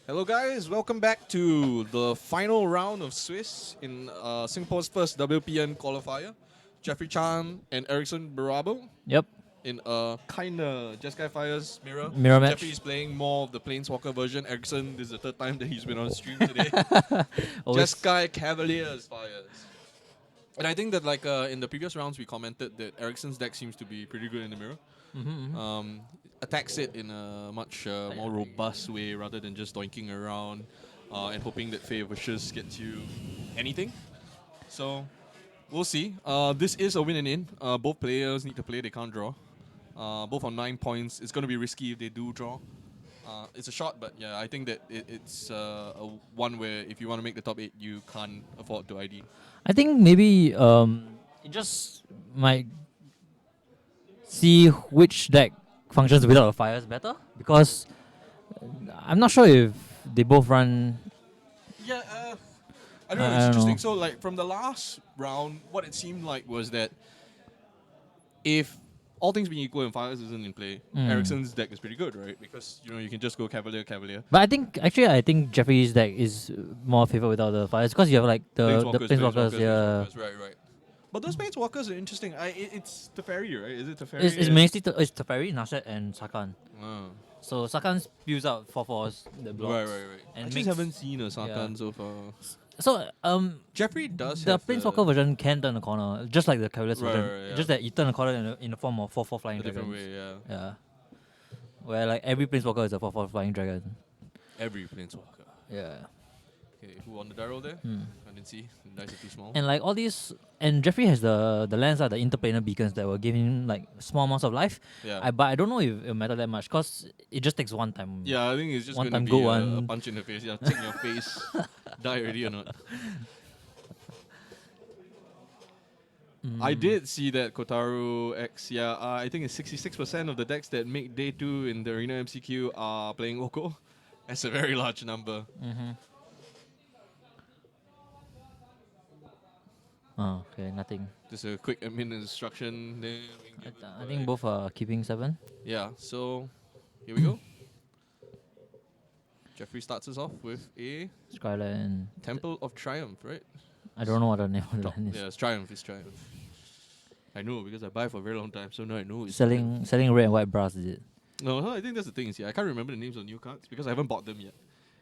Hello guys, welcome back to the final round of Swiss in Singapore's first WPN qualifier. Jeffrey Chan and Ericsson Barabo Yep. in a kinda Jeskai Fires mirror. Mirror match. Jeffrey is playing more of the Planeswalker version. Ericsson, this is the third time that he's been on stream today. Always. Jeskai Cavaliers Fires. And I think that in the previous rounds we commented that Ericsson's deck seems to be pretty good in the mirror. Attacks it in a much more robust way rather than just doinking around and hoping that Fey of Wishes gets you anything. So we'll see. This is a win and in. Both players need to play, they can't draw. Both on 9 points. It's going to be risky if they do draw. It's a shot, but yeah, I think that it's one where if you want to make the top 8, you can't afford to ID. I think maybe it just might see which deck functions without the fires better, because I'm not sure if they both run. Yeah, I don't know, it's interesting. So, like, from the last round, what it seemed like was that if all things being equal and Fires isn't in play, Ericsson's deck is pretty good, right? Because, you know, you can just go Cavalier. But I think Jeffrey's deck is more favored without the fires, because you have like the Planeswalkers, yeah. Right. But those Planeswalkers are interesting. It's Teferi, right? Is it Teferi? It's mainly it's Teferi, Nashet, and Sakan. Oh. So Sakan spews out 4/4s, the blocks. Right. And I just haven't seen a Sakan so far. So Jeffrey does the have Planeswalker version can turn the corner, just like the Cavaliers version. Right, Just that you turn the corner in the form of 4/4 flying a different dragons. way, Yeah. Where like every Planeswalker is a 4/4 flying dragon. Every Planeswalker. Yeah. Okay, who won the Darrow there? I didn't see. The dice are too small. And like all these, and Jeffrey has the lands, the interplanar beacons that will give him like small amounts of life. Yeah. But I don't know if it'll matter that much, because it just takes one time. Yeah, I think it's just one going to time be go a one. punch in the face. Yeah, tick in your face. Die already or not. I did see that Kotaru X. Yeah, I think it's 66% of the decks that make day 2 in the Arena MCQ are playing Oko. That's a very large number. Oh, okay, nothing. Just a quick admin instruction. Then I think both are keeping 7. Yeah, so here we go. Jeffrey starts us off with a Skyline. Temple of Triumph, right? I don't know what the name of the land is. Yeah, it's Triumph. I know because I buy for a very long time, so now I know it's Selling red and white brass, is it? No, I think that's the thing. I can't remember the names of new cards because I haven't bought them yet.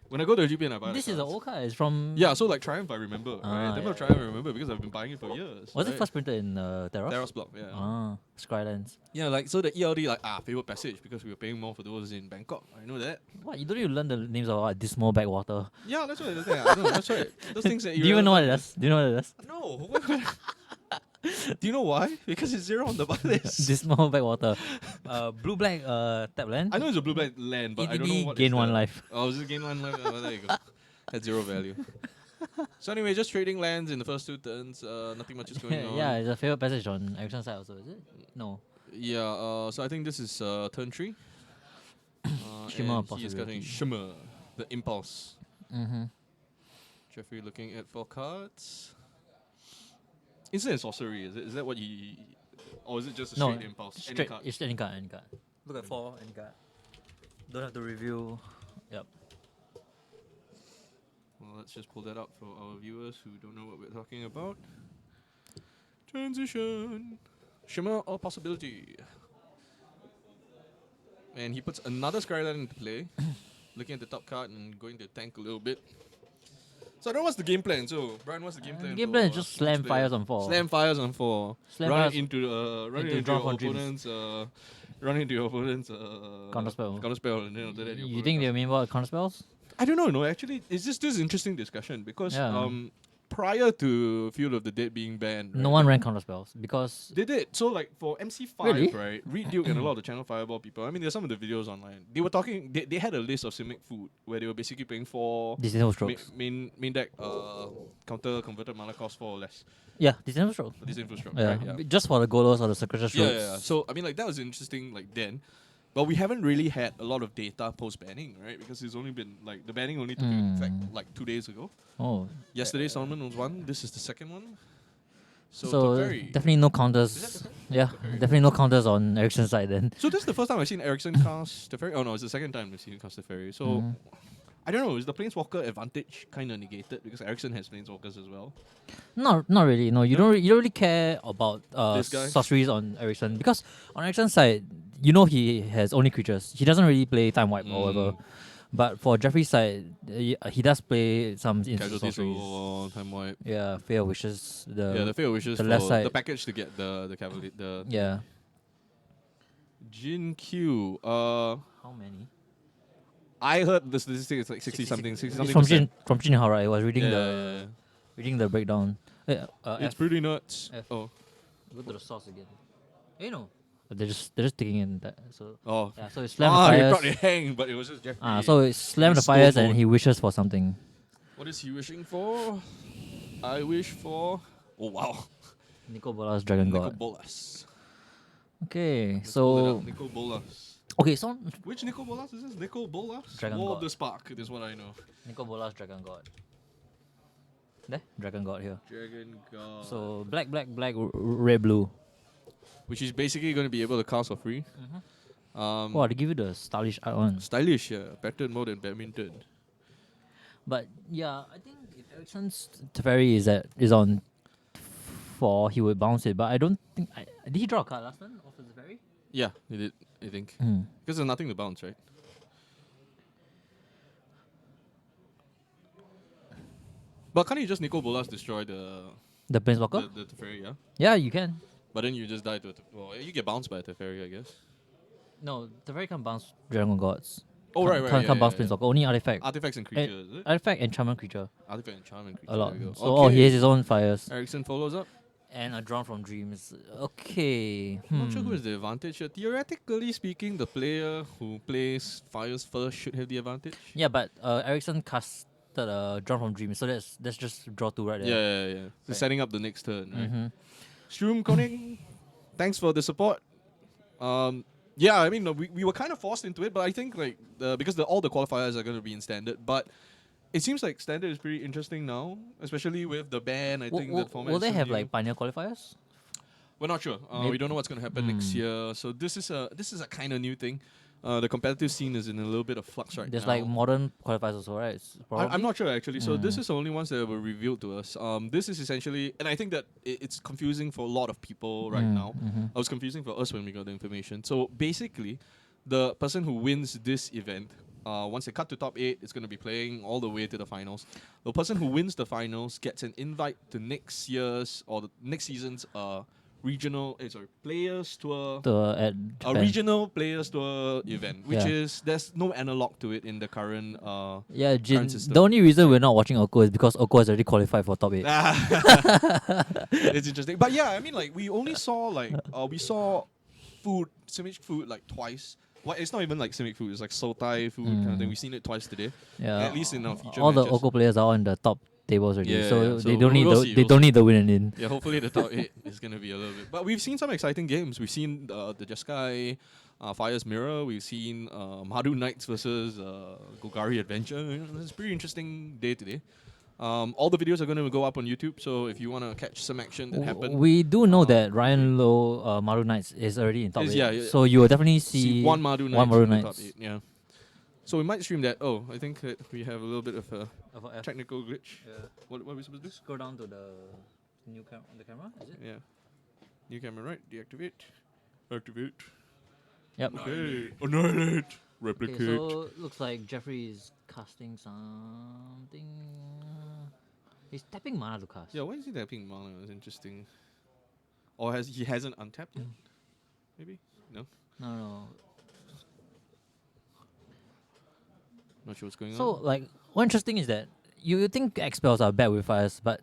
When I go to GPN, I buy This the is an cards. old card. It's from. Yeah, so like Triumph, I remember. Right? Temple of Triumph, I remember because I've been buying it for years. Was it first printed in Terra? Terrace block, yeah. Skylands. Yeah, like so the ELD favorite passage because we were paying more for those in Bangkok. I know that. What, you don't even learn the names of Dismal Backwater? Yeah, that's right. I know, that's right. Those things that you. Do you even know what it is? Do you know what it is? No. Do you know why? Because it's 0 on the buy list. Dismal Backwater. Blue black tap land. I know it's a blue black land, but I don't know what gain is 1 the- life. Oh, just gain 1 life. There you go. That's 0 value. So anyway, just trading lands in the first 2 turns. Nothing much is going on. Yeah, it's a favorite passage on Ericsson's side also, is it? No. Yeah. So I think this is turn 3. Shimmer and he's getting Shimmer, the impulse. Jeffrey looking at 4 cards. Instant and sorcery, is it? Is that what he... Or is it just a straight impulse? Straight, Any card? it's any card. Look at 4, any card. Don't have to review. Yep. Well, let's just pull that up for our viewers who don't know what we're talking about. Transition. Shimmer or possibility. And he puts another Skyline into play. Looking at the top card and going to tank a little bit. So I don't know what's the game plan. So, Brian, what's the game plan? The game plan is just slam fires on 4. Slam fires on 4. Slam Run fires into your draw from opponents. Run into your opponents. Counterspell. Counterspell, and then after that You think they mean about counterspells? I don't know. No, actually, it's just this interesting discussion because prior to Field of the Dead being banned, No one ran counterspells because they did. So like for MC5, Really? right? Reed Duke and a lot of the Channel Fireball people. I mean, there's some of the videos online. They were talking. They had a list of Simic food where they were basically playing 4 Distinct strokes. main deck counter converted mana cost 4 or less. Yeah, Distinct stroke. For this info stroke, Yeah, right? Yeah. just for the golos or the secretion strokes. Yeah. So I mean, like that was interesting. Like then. But we haven't really had a lot of data post-banning, right? Because it's only been, like, the banning only took effect, like, 2 days ago. Oh. Yesterday, Solomon was 1. This is the second one. So Teferi. Definitely no Is counters. that Teferi? Yeah, Teferi. definitely no counters on Ericsson's side then. So this is the first time I've seen Ericsson cast Teferi. Oh, no, it's the second time I've seen him cast Teferi. So I don't know, is the Planeswalker advantage kind of negated because Ericsson has Planeswalkers as well? Not really. No, you No? you don't really care about This guy? sorceries on Ericsson because on Ericsson's side, he has only creatures. He doesn't really play time wipe or whatever. But for Jeffrey's side, he does play some instant Casualties sorceries. or time wipe. Yeah, Fear Wishes. The Fatal Wishes the for left side. the package to get the Cavalier. Yeah. Jin Q. How many? I heard the statistic is like 60 something, 60 It's something from percent. Jin Hao, right? I was reading Yeah. reading the breakdown. It's F, pretty nuts. F. Oh. Go to the source again. No. But they're just taking in that. So Oh. yeah, so it slammed Ah, the he fires. brought it hang, but it was just Jeffrey. So it slammed the Stone fires Cold. and he wishes for something. What is he wishing for? I wish for. Oh wow. Nico Bolas Dragon Nico God. Bolas. Okay, Let's pull it so up. Nico Bolas. okay, so Which Nico Bolas is this? Nico Bolas? Dragon War of God. the Spark is what I know. Nico Bolas Dragon God. There, Dragon God here. Dragon God. So black, red, blue. Which is basically going to be able to cast for free. Wow, they give you the stylish art one. Stylish, yeah. Pattern more than badminton. But yeah, I think if Ericsson's Teferi is on 4, he would bounce it. But I don't think did he draw a card last turn off the Teferi? Yeah, he did, I think. Hmm. Because there's nothing to bounce, right? But can't you just Nico Bolas destroy the Planeswalker? the Teferi, yeah? Yeah, you can. But then you just die to well, you get bounced by a Teferi, I guess. No, Teferi can't bounce Dragon Gods. Oh, Can't- right. Can't bounce Planeswalker. Only artifact. Artifacts and creatures, is it? Artifact and Charmant creature. Artifact and charm and creature. A lot. There we go. So he has his own fires. Ericsson follows up. And a Drawn from Dreams. Okay. I'm not sure who is the advantage here. Theoretically speaking, the player who plays fires first should have the advantage. Yeah, but Ericsson casted Drawn from Dreams, so that's just draw 2 right there. Yeah. So Right. setting up the next turn, right? Mm-hmm. Shroom Koning, thanks for the support. Yeah, I mean, no, we were kind of forced into it, but I think like because all the qualifiers are going to be in standard, but it seems like standard is pretty interesting now, especially with the ban. I think that format. Will is they so have new. like Pioneer qualifiers? We're not sure. We don't know what's going to happen next year. So this is a kind of new thing. The competitive scene is in a little bit of flux right There's now. like modern qualifiers also, right? I'm not sure actually. So this Mm. is the only ones that were revealed to us. This is essentially, and I think that it's confusing for a lot of people right now. I was confusing for us when we got the information. So basically, the person who wins this event, once they cut to top 8, it's going to be playing all the way to the finals. The person who wins the finals gets an invite to next year's or the next season's players tour. At A Japan. regional players tour event, which Yeah. is there's no analog to it in the current Yeah, Jin. current system. The only reason we're not watching Oko is because Oko has already qualified for top 8. It's interesting, but yeah, I mean, like we only saw we saw Simic food like twice. Well, it's not even like Simic food; it's like Sotai food kind of thing. We've seen it twice today. Yeah, At least in our feature all the matches. Oko players are on the top tables already, Yeah, so yeah. they So don't need we'll the see, they we'll don't need the win and in. Yeah, hopefully the top 8 is gonna be a little bit. But we've seen some exciting games. We've seen the Jeskai, Fire's Mirror. We've seen Madu Knights versus Golgari Adventure. It's a pretty interesting day today. All the videos are going to go up on YouTube, so if you want to catch some action that happened, We do know that Ryan Lowe, Maru Knights, is already in top 8. Yeah, yeah. So you will definitely see one Madu Knights one Maru in the top Knights. 8. Yeah. So we might stream that. Oh, I think that we have a little bit of a Of a F. technical glitch. Yeah. What are we supposed to do? Scroll down to the new the camera, is it? Yeah. New camera, right? Deactivate. Activate. Yep. Okay. Annihilate. Okay, Replicate. so looks like Jeffrey is casting something. He's tapping mana to cast. Yeah, why is he tapping mana? It's interesting. Or he hasn't untapped yet? Maybe? No? No. Not sure what's going So on. like, what interesting is that you think expels are bad with fires, but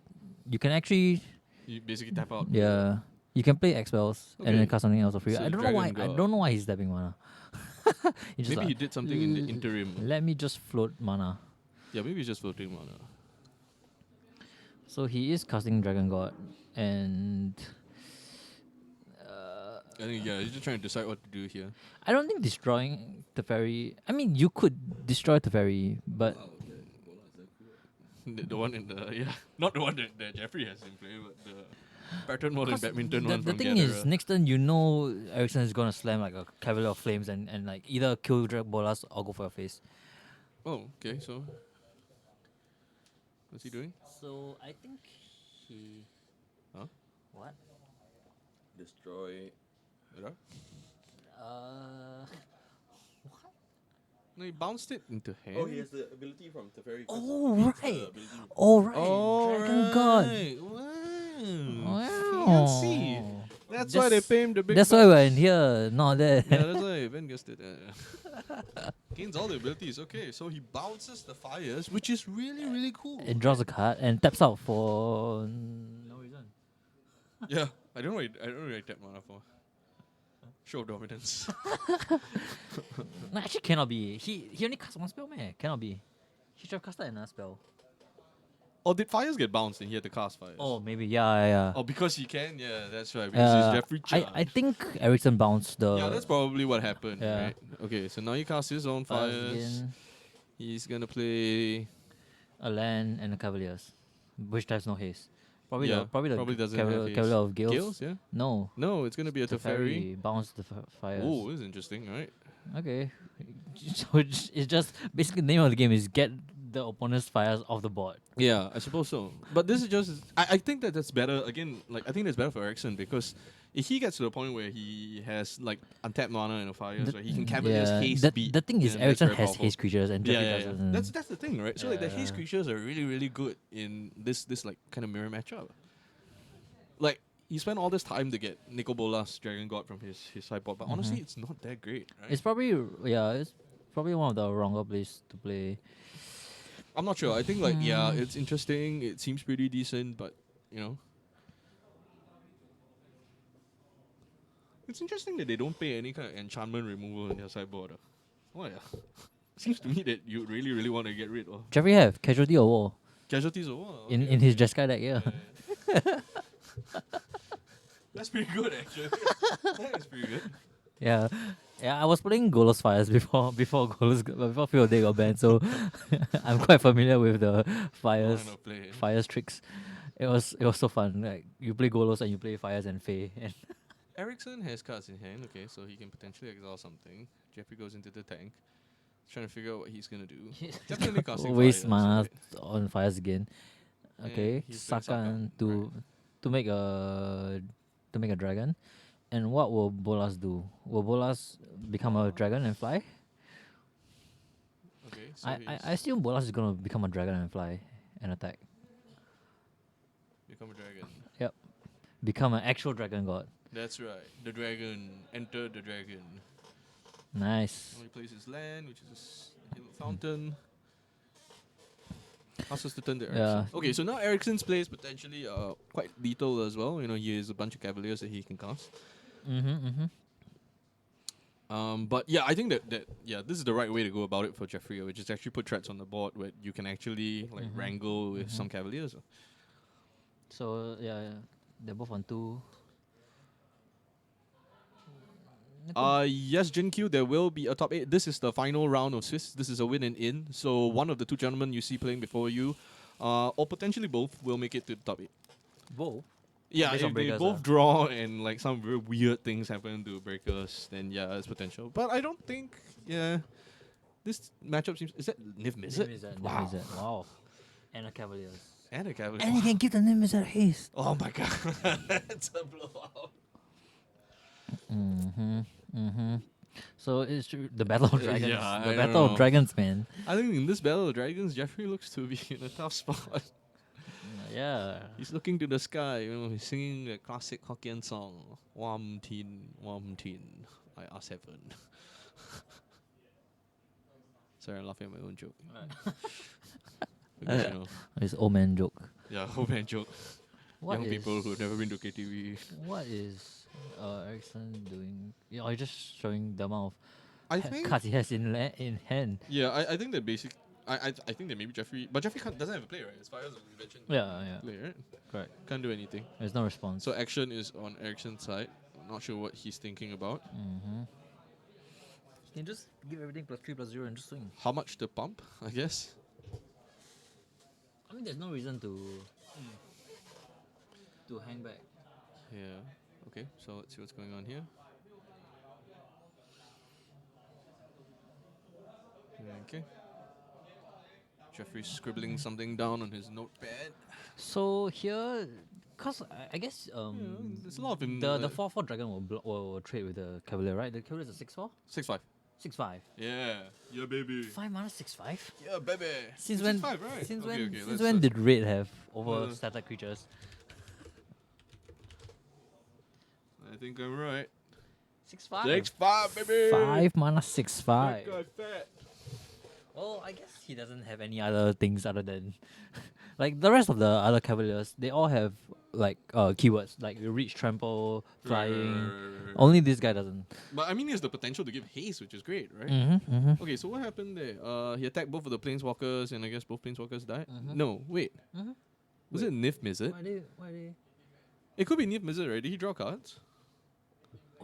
you can actually You basically tap out. you can play expels and Okay. then cast something else for free. So I don't know why. Dragon I God. don't know why he's tapping mana. He just Maybe like, he did something in the interim. Let me just float mana. Yeah, maybe he's just floating mana. So he is casting Dragon God, and I think, yeah, he's just trying to decide what to do here. I don't think destroying the fairy. I mean, you could destroy the fairy, but The one in the, yeah. Not the one that Jeffrey has in play, but the pattern mode and 'cause badminton the, one the from thing is, Gatherer. next turn Ericsson is gonna slam like a Cavalier of Flames and like either kill Bolas or go for your face. Oh, okay. So, what's he doing? So I think he. Huh? What? Destroy. Uh. No, he bounced it into hand. Oh, he has the ability from Teferi. Oh right. All right. Oh, Dragon God. right. Wow. Fancy. Wow. That's why they pay him the big That's why we're bucks. in here, not there. Yeah, that's why Ben guessed it. Gains all the abilities. Okay, so he bounces the fires, which is really, really cool. It draws a card and taps out for no reason. Yeah, I don't know. I don't know what I tap mana for. Show of dominance. No, actually cannot be. He only casts one spell, man. Cannot be. He should have casted another spell. Oh, did fires get bounced and he had to cast fires? Oh, maybe. Yeah. Oh, because he can? Yeah, that's right. Because he's Jeffrey Charge. I think Ericsson bounced the. Yeah, that's probably what happened, Yeah. right? Okay, so now he casts his own fires fires. again, He's gonna play. a land and a Cavaliers, which has no haste. Probably Yeah, the probably the probably doesn't Cavalier, have haste. Cavalier of Gales. Gales, yeah? No, No, it's gonna be a the Teferi. bounce the fires. Oh, this is interesting, right? Okay, so it's just basically the name of the game is get the opponent's fires off the board. Yeah, I suppose so. But this is just. I think that's better. Again, like I think that's better for Ericsson because if he gets to the point where he has like untapped mana and a fires, right, he can Cavaliers haste beat. The thing is, and that's Ericsson very has powerful. haste creatures and Jeffrey Yeah. doesn't. That's the thing, right? So like the haste Yeah. creatures are really, really good in this like kind of mirror matchup. Like he spent all this time to get Nicobolas Dragon God from his sideboard, but honestly, it's not that great, right? It's probably it's probably one of the wronger plays to play. I'm not sure. I think like it's interesting. It seems pretty decent, but you know, it's interesting that they don't pay any kind of enchantment removal in their sideboard. Oh yeah, seems to me that you really, really want to get rid of Jeffrey have casualty or war casualties. Oh, in his Jeskai deck, yeah. That's pretty good actually. That's pretty good. Yeah. Yeah, I was playing Golos Fires before Field Day got banned, so I'm quite familiar with the fires I wanna play. fires tricks. It was so fun. Like you play Golos and you play fires and Fae. And Ericsson has cards in hand, okay, so he can potentially exile something. Jeffrey goes into the tank, trying to figure out what he's gonna do. Definitely casting waste fires, mana right? on fires again. And Okay, he's playing Sakan Sakan, to make a dragon. And what will Bolas do? Will Bolas become a dragon and fly? Okay, so I assume Bolas is gonna become a dragon and fly and attack. become a dragon. Become an actual dragon god. That's right. The dragon. Enter the dragon. Nice. Now he plays his land, which is a fountain. Asks us to turn to Ericsson. Yeah. Okay, so now Ericsson's plays potentially quite lethal as well. You know, he has a bunch of Cavaliers that he can cast. But yeah, I think that this is the right way to go about it for Jeffrey, which is actually put threats on the board where you can actually like wrangle with some Cavaliers. So yeah, they're both on 2. Yes, Jinkyu, there will be a top 8. This is the final round of Swiss. This is a win and in. So one of the two gentlemen you see playing before you, or potentially both, will make it to the top 8. Both. Yeah, Based if on they breakers, both draw and like some very weird things happen to breakers, then yeah, there's potential. But I don't think, this matchup seems. Is that Niv Mizzet? Wow. Wow. And a Cavaliers. And a Cavalier. And you can give the Niv Mizzet haste. Oh my god, that's a blowout. So it's the Battle of Dragons. Yeah, The I Battle don't of know. Dragons, man. I think in this Battle of Dragons, Jeffrey looks to be in a tough spot. Yeah. He's looking to the sky, you know, he's singing a classic Hokkien song. Wam Tin, I ask heaven. Sorry, I'm laughing at my own joke. Because, you know, It's old man joke. yeah, whole man joke. What Young is- people who've never been to KTV. What is Ericsson doing? Yeah, you're just showing the amount I of think. cards he has in hand. Yeah, I think that basic. I think that maybe Jeffrey, but Jeffrey doesn't have a play, right? As far as we mentioned. Yeah. Play, right? Correct. Can't do anything. There's no response. So action is on Ericsson's side. I'm not sure what he's thinking about. You can just give everything +3/+0 and just swing. How much to pump? I guess. I mean, there's no reason to hang back. Yeah. Okay. So let's see what's going on here. Okay. Jeffrey's scribbling something down on his notepad. So here, cause I guess There's a lot of the 4/4 dragon will trade with the cavalier, right? The cavalier is a 6/4, 6-5. 6/5. Yeah, yeah, baby. 5 mana 6/5. Yeah, baby. Since It's when? 6-5, right? Since okay, when? okay, Since let's, when did red have over uh, static creatures? I think I'm right. 6/5. 6-5, baby. 5 mana 6/5. That guy fat. Well, I guess he doesn't have any other things other than like the rest of the other cavaliers. They all have like keywords like reach, trample, flying. Right. Only this guy doesn't. But I mean, he has the potential to give haste, which is great, right? Mm-hmm. Okay, so what happened there? He attacked both of the planeswalkers, and I guess both planeswalkers died. Mhm. No, wait. Mhm. Was it Nif Mizzet? Why they? It could be Nif Mizzet, right? Did he draw cards?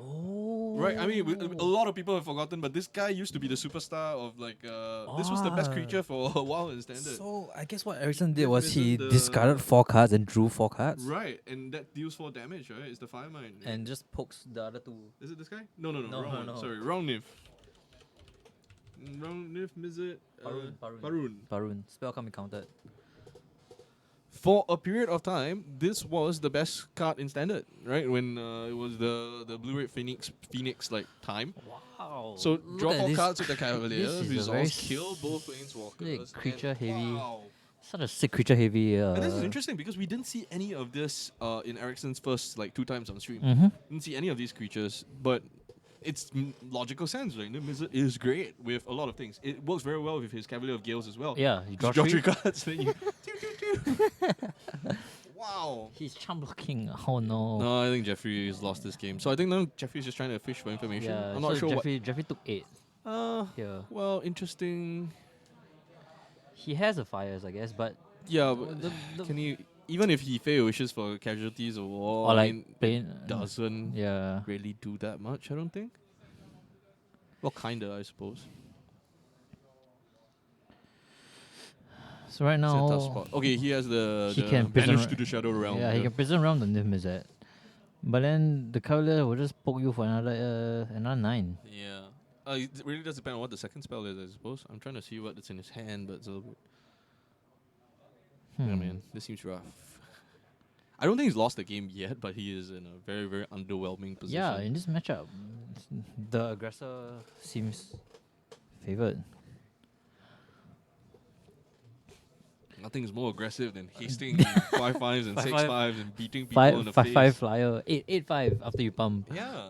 Oh. Right. I mean, a lot of people have forgotten, but this guy used to be the superstar of like. This was the best creature for a while in standard. So I guess what Erickson did Nif was he Mizzet, discarded 4 cards and drew 4 cards. Right, and that deals 4 damage, right? It's the Fire Mine. Right? And just pokes the other 2. Is it this guy? No, No, wrong one. no. Sorry, wrong Nif. Wrong Nif Mizzet. Parun. Barun. Spell can't be counted. For a period of time, this was the best card in standard, right? When it was the blue-red Phoenix like time. Wow. So Look draw at 4 this cards with the Cavalier, this is a resolve, very kill both planeswalkers. sick creature and heavy. Wow. Such a sick creature heavy. And this is interesting because we didn't see any of this in Erickson's first like 2 times on stream. Mm-hmm. Didn't see any of these creatures, but it's logical sense, right? Mizzet is great with a lot of things. It works very well with his Cavalier of Gales as well. Yeah, you draw Just draw 3. 3 cards, then you Wow. He's charm blocking. Oh no. No, I think Jeffrey has lost this game. So I think now Jeffrey's just trying to fish for information. Yeah, I'm not so sure Jeffrey took 8 what. here. Well, interesting. He has a fires, I guess, but Yeah, but the can he? Even if he fail wishes for casualties or war, or I like mean, plain doesn't yeah. really do that much. I don't think. Well, kinda, I suppose. So right It's a tough now, spot. Okay, he has the he can banish prison to the shadow realm. yeah, he can prison realm the Nif Mizzet. But then the cavalier will just poke you for another 9. Yeah. It really does depend on what the second spell is, I suppose. I'm trying to see what's in his hand, but it's a little bit. Yeah, man, this seems rough. I don't think he's lost the game yet, but he is in a very, very underwhelming position. Yeah, in this matchup, the aggressor seems favored. Nothing's more aggressive than hasting 5/5s and 6/5s and beating people in the 5/5 face. flyer, 8/5 after you pump. Yeah.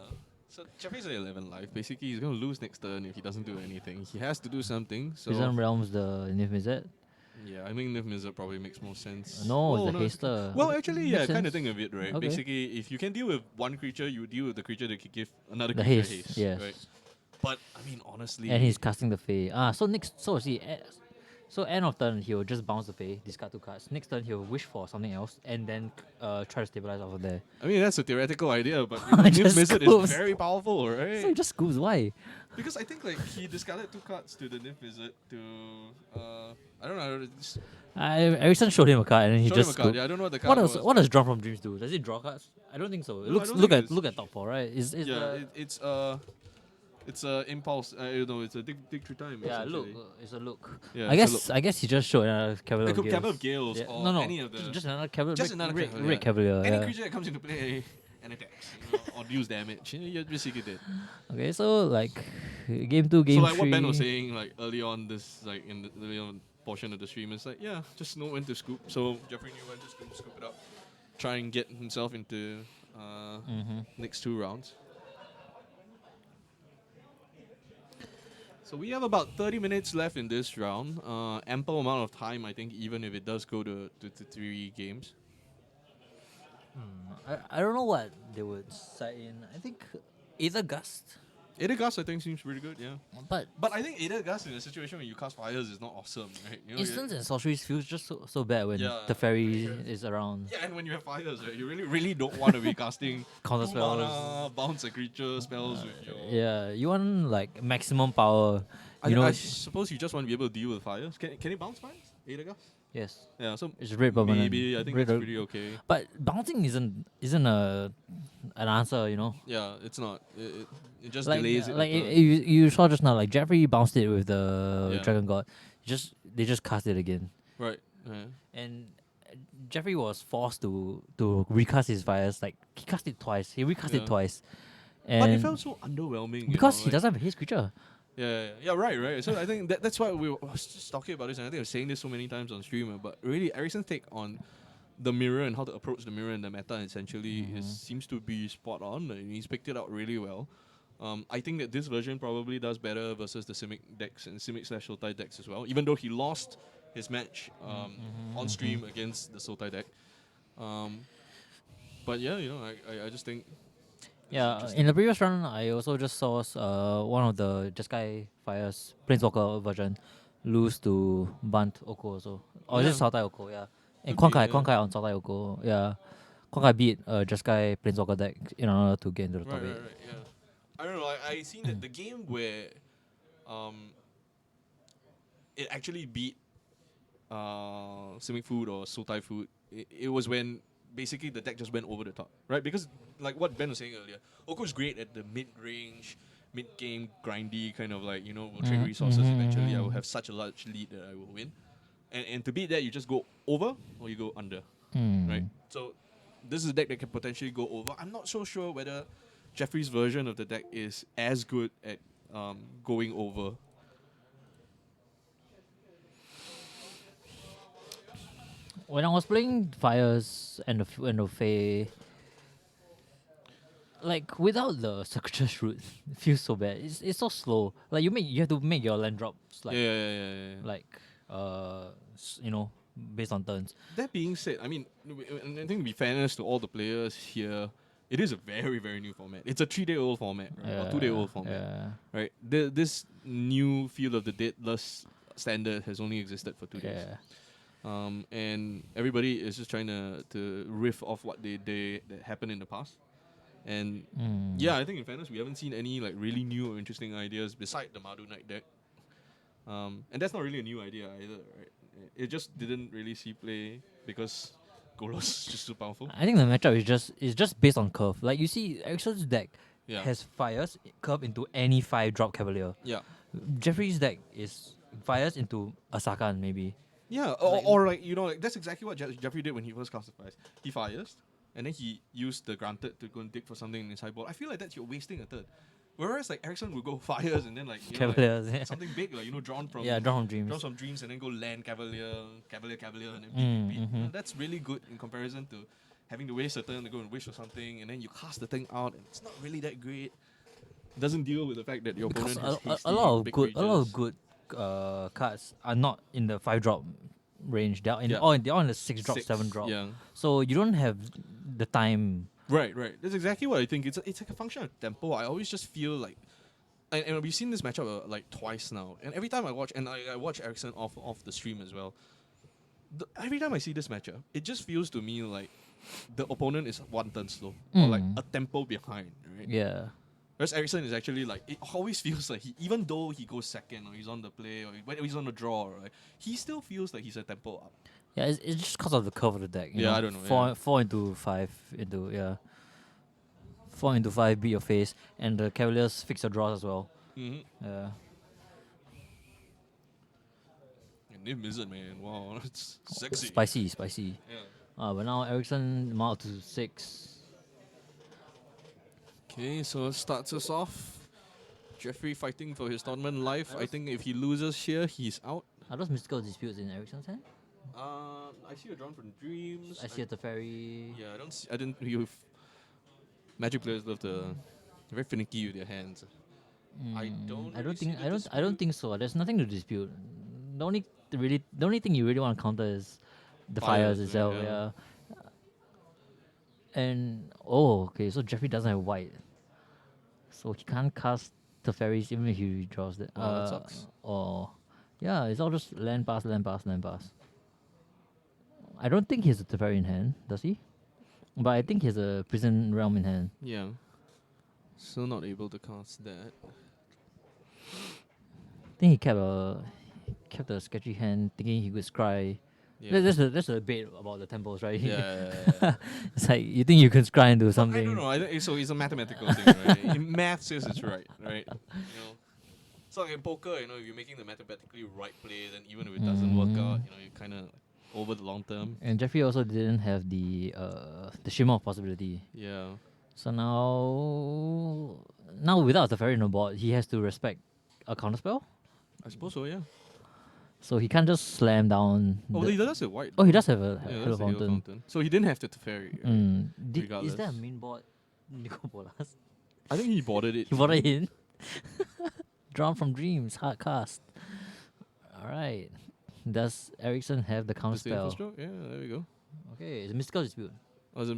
So Jeffrey's at 11 life. Basically, he's going to lose next turn if he doesn't do anything. He has to do something. So Prison realms the Nif Mizzet. yeah, I think Nif Mizzet probably makes more sense. No, it's Oh, the haster. Well, actually, yeah, Makes kind of sense. think of it, right? Okay. Basically, if you can deal with one creature, you deal with the creature that can give another The creature haste, haste. yes. Right? But, I mean, honestly... And he's casting the Fey. So end of turn he'll just bounce the Fey, discard 2 cards. Next turn he'll wish for something else and then try to stabilize over there. I mean, that's a theoretical idea, but you know, Nif Just Mizzet scoops. is very powerful, So he right? just scoops. Why? Because I think, like, he discarded 2 cards to the Nif Mizzet to... I don't know, just Erickson showed him a card and then he showed just him a card. scooped. Yeah, I don't know what the card was. What does Draw from Dreams do? Does it draw cards? I don't think so. It No, I looks don't look think at it's- look at top 4, right? Is Yeah, the it's a impulse. You know, it's a dig through time. yeah, look, essentially. it's a look. Yeah, I it's a guess I guess he just showed another Cavalier It of could Gales. Cavalier of Gales Yeah. or no, any of the just another Cavalier. just another red, Cavalier. red Cavalier. any yeah. creature that comes into play and attacks, you know, or deals damage. You basically did. Okay, so like game 2, game So like 3. what Ben was saying, like early on this, like in the early on portion of the stream, is like yeah, just know when to scoop. So Jeffrey knew when to scoop it up, try and get himself into next 2 rounds. So we have about 30 minutes left in this round. Ample amount of time, I think, even if it does go to 3 games. I don't know what they would side in. I think either Gust, Ada Gust, I think, seems pretty good, yeah. but But I think Ada Gust in a situation where you cast fires is not awesome, right? You know, instants and sorceries feels just so bad when Yeah, the fairy is around. yeah, and when you have fires, right, you really don't want to be casting Counter 2 spells. mana, bounce a creature spells with your... Yeah, you want like maximum power. You know, I suppose you just want to be able to deal with fires. Can it bounce fires? Ada Gust? yes, Yeah, so it's red permanent. maybe I think Red it's or- pretty okay. But bouncing isn't an answer, you know. Yeah, it's not. It just Like delays it. like a turn. you saw just now, like Jeffrey bounced it with the Yeah. Dragon God. they just cast it again. Right. Yeah. And Jeffrey was forced to recast his fires. Like he cast it twice. He recast Yeah. it twice. But it And felt so underwhelming. because you know, he doesn't have a haste creature. Yeah, right. So I think that's why we was just talking about this, and I think I was saying this so many times on stream. But really, Ericsson's take on the mirror and how to approach the mirror and the meta essentially seems to be spot on. And he's picked it out really well. I think that this version probably does better versus the Simic decks and Simic / Sultai decks as well. Even though he lost his match on stream against the Sultai deck. But yeah, I just think. it's Yeah, interesting. in the previous run, I also just saw one of the Jeskai Fires Planeswalker version lose to Bunt Oko also. Or is it Yeah. Sultai Oko? Yeah. And Could be, yeah. Konkai on Sultai Oko. Yeah. Konkai beat Jeskai Planeswalker deck in order to get into the top 8. Right, yeah. I don't know. I seen that the game where, it actually beat, Simic Food or Sultai Food. It was when basically the deck just went over the top, right? Because like what Ben was saying earlier, Oko's great at the mid range, mid game grindy kind of like we'll trade resources eventually. I will have such a large lead that I will win, and to beat that you just go over or you go under, right? So this is a deck that can potentially go over. I'm not so sure whether Jeffrey's version of the deck is as good at going over. When I was playing Fires and the Fae, like without the Circuitous Route, it feels so bad. It's so slow. Like you have to make your land drops like like based on turns. That being said, I mean, I think to be fairness to all the players here, it is a very, very new format. It's a 3-day-old format, right? Or 2-day-old format, right? This new Field of the Deadless standard has only existed for 2 days. And everybody is just trying to riff off what that happened in the past. And yeah, I think in fairness, we haven't seen any like really new or interesting ideas beside the Madu Knight deck. And that's not really a new idea either, right? It just didn't really see play because Golos is just so powerful. I think the matchup is just based on curve. Like you see, Ericsson's deck Yeah. has fires curve into any 5-drop Cavalier. Yeah. Jeffrey's deck is fires into Asakan maybe. Yeah, or like that's exactly what Jeffrey did when he first cast the fires. He fires, and then he used the granted to go and dig for something in his sideboard. I feel like that's you're wasting a turn. Whereas like Ericsson would go fires and then like Cavaliers, yeah. something big like drawn from Drawn from Dreams. drawn from dreams and then go land Cavalier, and then beat. That's really good in comparison to having to waste a turn to go and wish or something, and then you cast the thing out and it's not really that great. It doesn't deal with the fact that your Because opponent has a lot of big good creatures. cards are not in the 5-drop range. They're in Yeah. they're all in the 6-drop, 7-drop. Yeah. So you don't have the time. Right. That's exactly what I think. It's like a function of tempo. I always just feel like, and we've seen this matchup like twice now. And every time I watch, and I watch Ericsson off the stream as well. Every time I see this matchup, it just feels to me like the opponent is one turn slow or like a tempo behind. Right? Yeah. Whereas Ericsson is actually like, it always feels like even though he goes second or he's on the play or when he's on the draw, right, he still feels like he's a tempo up. Yeah, it's just because of the curve of the deck. You Yeah, know? I don't know, 4 into 5 into 4 into 5 beat your face, and the Cavaliers fix your draws as well. Mm-hmm. Yeah. And Nim isn't, man. Wow, that's sexy. Spicy. Yeah. But now Ericsson out to 6. Okay, so it starts us off. Jeffrey fighting for his tournament life. I think if he loses here, he's out. Are those mystical disputes in Ericsson's hand? I see a drawn from dreams. I see a Teferi. Yeah, I don't. I didn't. Magic players love to. They're very finicky with their hands. I don't. I really don't see think the I don't dispute. think so. There's nothing to dispute. The only thing you really want to counter is the Fires, fires itself. yeah. Yeah. And okay, so Jeffrey doesn't have white, so he can't cast Teferis even if he draws it. Oh, that sucks. Or yeah, it's all just land pass. I don't think he has a Teferi in hand, does he? But I think he has a Prison Realm in hand. Yeah. Still not able to cast that. I think he kept a sketchy hand, thinking he could scry. Yeah. That's the debate about the temples, right? Yeah. It's like you think you can scry into something. I don't know. I think so. It's a mathematical thing, right? In math says it's right? You know. So like in poker, if you're making the mathematically right play, then even if it doesn't work out, you kind of over the long term. And Jeffrey also didn't have the shimmer of possibility. Yeah. So now without the fairy on the board, he has to respect a counterspell. I suppose so, yeah. So he can't just slam down. Oh, he does have white. Oh, he though. does have a Yeah, Halo that's the Halo Fountain. Fountain. So he didn't have the Teferi, right? Is Regardless. there a main board? Nico Bolas. I think he boarded it. He bought it in. Drawn from Dreams, hard cast. Alright. Does Ericsson have the Just the info counterspell? stroke? Yeah, there we go. Okay, it's a mystical dispute. Oh, so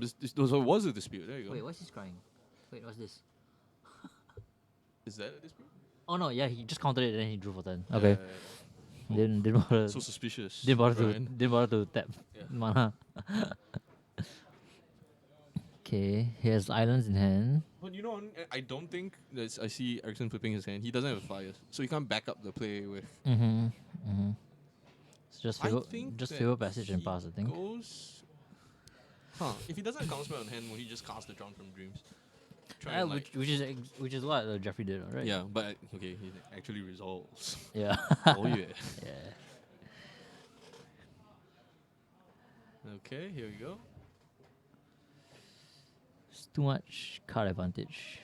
it was a dispute. There you go. Wait, what's he crying? Wait, what's this? Is that a dispute? Oh no, yeah, he just countered it and then he drew for turn. Yeah, Okay. yeah, yeah. Didn't bother. So suspicious. Didn't bother Ryan. to tap Yeah. mana. Okay, he has islands in hand. But I don't think I see Ericsson flipping his hand. He doesn't have fires, so he can't back up the play with. It's just I favor, think just that favor passage and he pass, I think. Goes. Huh? If he doesn't have counterspell on hand, will he just cast the Drawn from Dreams? Try and, Which is what Jeffrey did, right? Yeah, but okay, he actually resolves. Yeah. Oh yeah. Yeah. Okay, here we go. It's too much card advantage.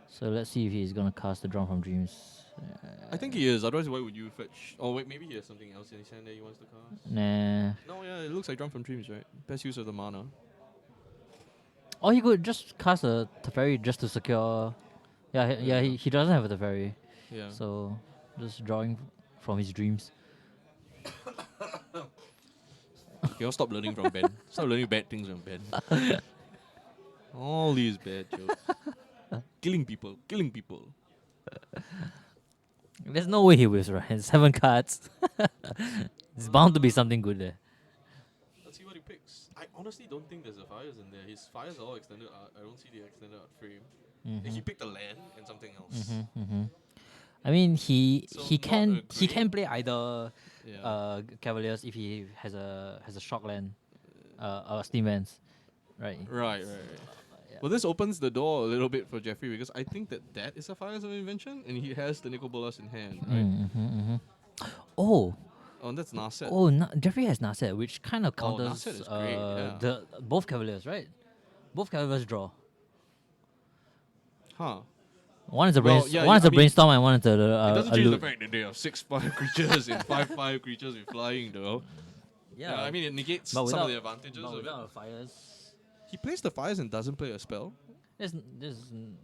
So let's see if he's gonna cast the Drawn from Dreams. I think he is. Otherwise, why would you fetch? Oh wait, maybe he has something else in his hand that he wants to cast. Nah. No, yeah, it looks like Drawn from Dreams, right? Best use of the mana. Or he could just cast a Teferi just to secure. Yeah, he doesn't have a Teferi. Yeah. So just drawing from his dreams. Okay, I'll stop learning from Ben. Stop learning bad things from Ben. All these bad jokes. Killing people. There's no way he whiffs, right? 7 cards. It's bound to be something good there. Let's see what he picks. I honestly don't think there's a fires in there. His fires are all extended art. I don't see the extended art frame. He picked a land and something else. I mean, he So he not can a he great- can play either Yeah. Cavaliers if he has a shock land, Steam Vans, right? Right. Yeah. Well, this opens the door a little bit for Jeffrey because I think that is a fires of invention, and he has the Nicol Bolas in hand, right? Oh, Oh, that's Narset. oh, Jeffrey has Narset, which kind of Oh, counters Narset is great, yeah. the both Cavaliers, right? Both Cavaliers draw. Huh. One is a Well, brainstorm, yeah, one is I a mean, brainstorm, and one is a it doesn't change the loot. fact that they have 6/5 creatures and 5/5 creatures with flying, though. Yeah, I mean, it negates but some of without- the advantages but of it. without fires. He plays the fires and doesn't play a spell.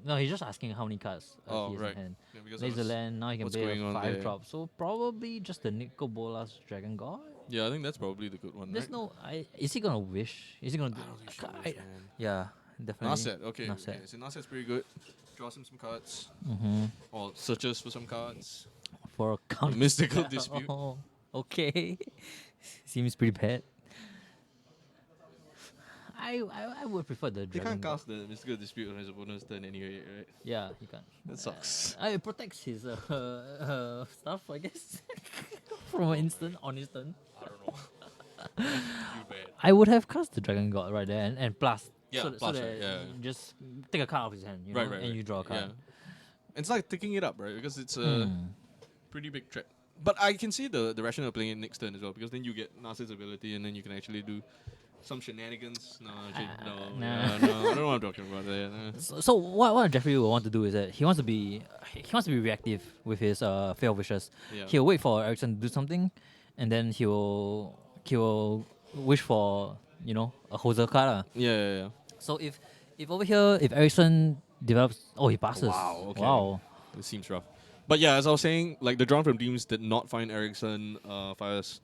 No, he's just asking how many cards Oh, he has right. in hand. Yeah, because Plays the land, now he can what's play going a on 5 there. drop. So probably just the Nicol Bolas Dragon God. Yeah, I think that's probably the good one, There's right? is he gonna wish? Is he gonna do? I don't think so, I- man. yeah, definitely. Narset, okay. Narset. Okay, so Narset's pretty good. Draws him some cards. Mm-hmm. Or searches for some cards. For a counter mystical spell. dispute. Oh, okay. Seems pretty bad. I would prefer the He Dragon can't God. cast the mystical dispute on his opponent's turn anyway, right? Yeah, he can't. That sucks. It protects his stuff, I guess, from an instant on his turn. I don't know. You bad. I would have cast the Dragon God right there and plus. Yeah, so plus, that right, yeah. you just take a card off his hand, you know, Right. and you draw a card. Yeah. It's like ticking it up, right? Because it's a pretty big threat. But I can see the rationale of playing it next turn as well, because then you get Narset's ability and then you can actually do some shenanigans. No, actually, no, nah. yeah, no, I don't know what I'm talking about there. So what Jeffrey will want to do is that he wants to be reactive with his Fail Wishes. Yeah. He'll wait for Ericsson to do something, and then he will wish for a Hoser card. lah. Yeah. So if over here if Ericsson develops, he passes. Wow, okay. Wow. It seems rough. But yeah, as I was saying, like the Drawn from Dreams did not find Ericsson fires.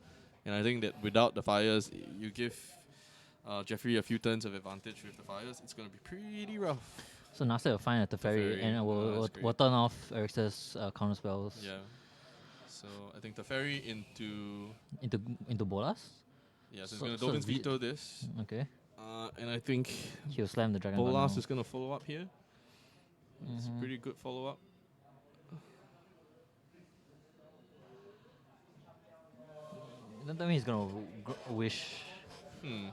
And I think that without the fires, you give Jeffrey a few turns of advantage with the fires, it's going to be pretty rough. So Nasser will find a Teferi, Teferi, and we'll that's great. we'll turn off Eric's counter spells Yeah. So I think the ferry into... into Bolas. Yeah, so So- it's going to so Dovin's V- veto this. Okay. And I think He'll slam the Dragon God Bolas now. is going to follow up here. It's a pretty good follow-up. Don't tell me he's gonna wish. Maybe,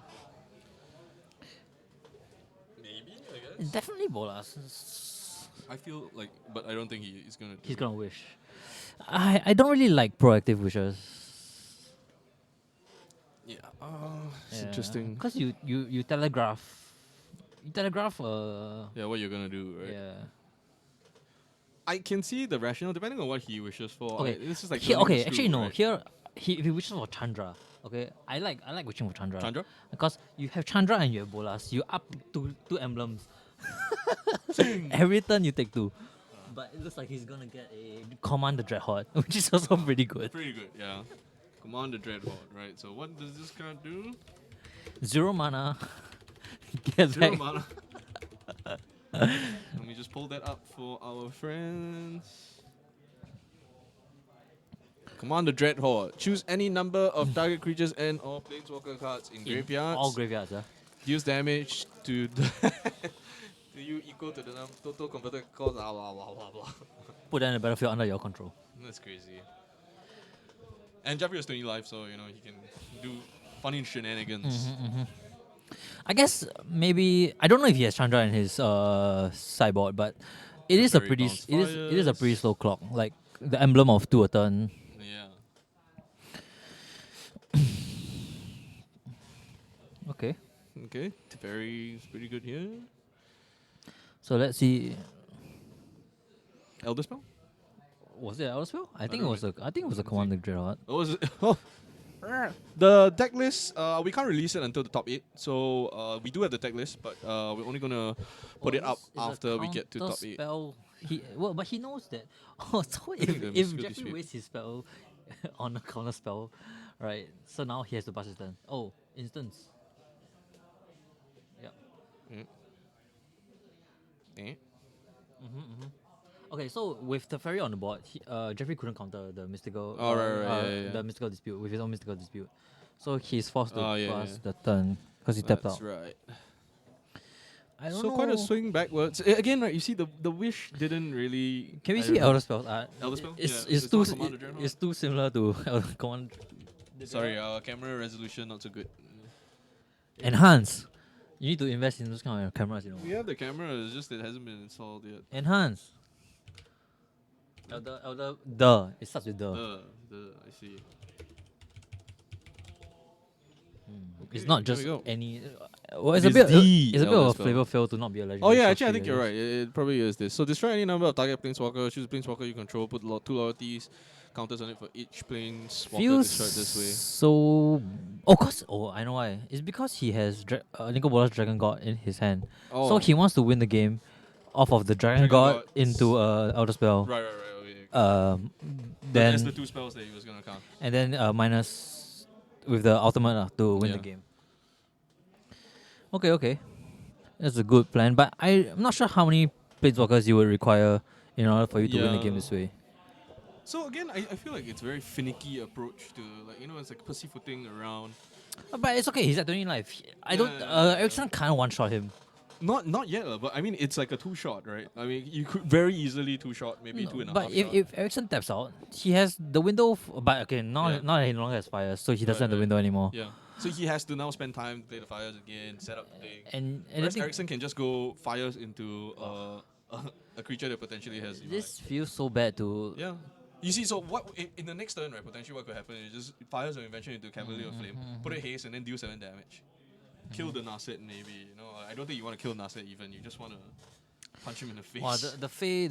I guess. Definitely Bolas. I feel like, but I don't think he's gonna do He's it. gonna wish. I don't really like proactive wishes. Yeah. It's interesting. Because you telegraph. You telegraph. Yeah, what you're gonna do, right? Yeah. I can see the rationale depending on what he wishes for. Okay. This is like Here, turning the okay. screw, Actually, no. right? Here, if he wishes for Chandra. Okay. I like wishing for Chandra. Chandra? Because you have Chandra and you have Bolas. You up two emblems. Every turn you take two. But it looks like he's gonna get a command the Dreadhorde, which is also pretty good. Pretty good, yeah. Command the Dreadhorde, right? So what does this card do? 0 mana. Get Zero back. mana. Let me just pull that up for our friends. Command the Dreadhorde. Choose any number of target creatures and or planeswalker cards in graveyards. All graveyards, yeah. Deals damage to the to you equal to the total converted cost. Blah blah blah blah blah. Put that in the battlefield under your control. That's crazy. And Jeffrey has 20 life, so you know he can do funny shenanigans. I guess maybe I don't know if he has Chandra in his sideboard, but it is a Very pretty bounce it is a pretty fires. slow clock. Like the emblem of 2 a turn. Yeah. Okay. Okay. Teferi is pretty good here. So let's see. Elder Spell? Was it Elspell? I think it don't was know. a Let me Commander Dreadhorde. Oh, was it? Oh. The deck list, we can't release it until the top 8. So we do have the deck list, but we're only going to put it up after we get to top 8. Spell. But he knows that. Oh, so think the if Mystical Jeffrey Dispute. wastes his spell on a counter spell, right? So now he has to pass his turn. Oh, instance. Yep. Eh? Okay, so with Teferi on the board, Jeffrey couldn't counter the mystical. Oh, right, yeah. The mystical dispute with his own mystical dispute, so he's forced to Oh, yeah, pass yeah. the turn because he tapped That's out. right. I don't So know. quite a swing backwards. Again, right, you see the wish didn't really... Can we I see don't know. Elder Spell art? Elder Spell? It's, Yeah, it's it's too not Commander Dreadhorde. it's too similar to Elder Command. Sorry, our camera resolution not so good. Enhance. You need to invest in those kind of cameras, you know. We have the camera, it's just it hasn't been installed yet. Enhance. It starts with the. I see. It's Okay, not there just we go. any. Well, it's It's a bit. the It's a bit Elder of a Spell. flavor fail to not be a legendary. Oh yeah, source actually I think trigger, you're yes. right. It probably is this. So destroy any number of target planeswalker, choose planeswalker you control, put 2 loyalties, counters on it for each planeswalker Feels destroyed this way. so. I know why. It's because he has Nico Bolas Dragon God in his hand, so Oh. he wants to win the game off of the Dragon Dragon God Gods. into Elder Spell. Right, okay. Then That's the 2 spells that he was gonna count. and then minus with the ultimate to win the Yeah. game. Okay. That's a good plan, but I'm not sure how many planeswalkers you would require in order for you to win the game Yeah. this way. So again, I feel like it's a very finicky approach to it's like pussyfooting around. But it's okay. He's at 20 life. I Yeah, don't. yeah. Erickson kind of one shot him. Not yet, but I mean it's like a 2-shot, right? I mean you could very easily 2-shot, maybe No, 2.5 but shot. if Erickson taps out, he has the window. But okay, now Yeah. now he no longer has fires, so he doesn't have the Right. window anymore. Yeah. So he has to now spend time to play the fires again, set up the thing. And I Whereas think Erickson can just go fires into a creature that potentially has. this feels so bad to. Yeah. You see, so what in the next turn, right? Potentially, what could happen is just fires your invention into Cavalier of Flame, put a haste, and then deal 7 damage. Kill the Narset, maybe. I don't think you want to kill Narset even. You just want to punch him in the face. Wow, the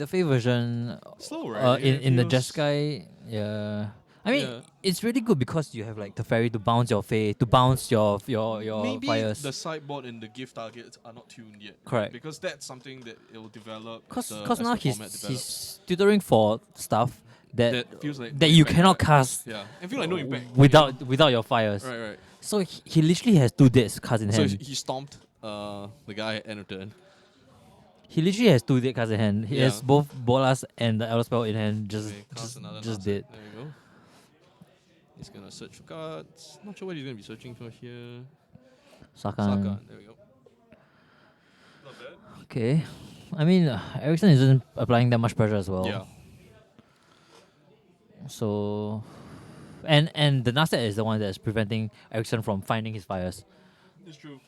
Fey version. Slow, right? In the feels- Jeskai, yeah. I mean, Yeah. it's really good because you have like the fairy to bounce your Fey, to bounce your Maybe fires. the sideboard and the gift targets are not tuned yet. Correct. Because that's something that it will develop. Because as now the format develops. he's tutoring for stuff That feels like that no you impact, cannot right? cast Yeah, and feel like no impact without your fires. Right. So he literally has 2 dead cards in So hand. he stomped the guy at end of turn. He literally has 2 dead cards in hand. He Yeah. has both Bolas and the Elder Spell in hand. Just Okay, cast another just Narset. dead. There we go. He's gonna search for cards. Not sure what he's gonna be searching for here. Sakan. Sakan. There we go. Not bad. Okay. I mean, Erickson isn't applying that much pressure as well. Yeah. So, and the Narset is the one that's preventing Erickson from finding his fires. It's true.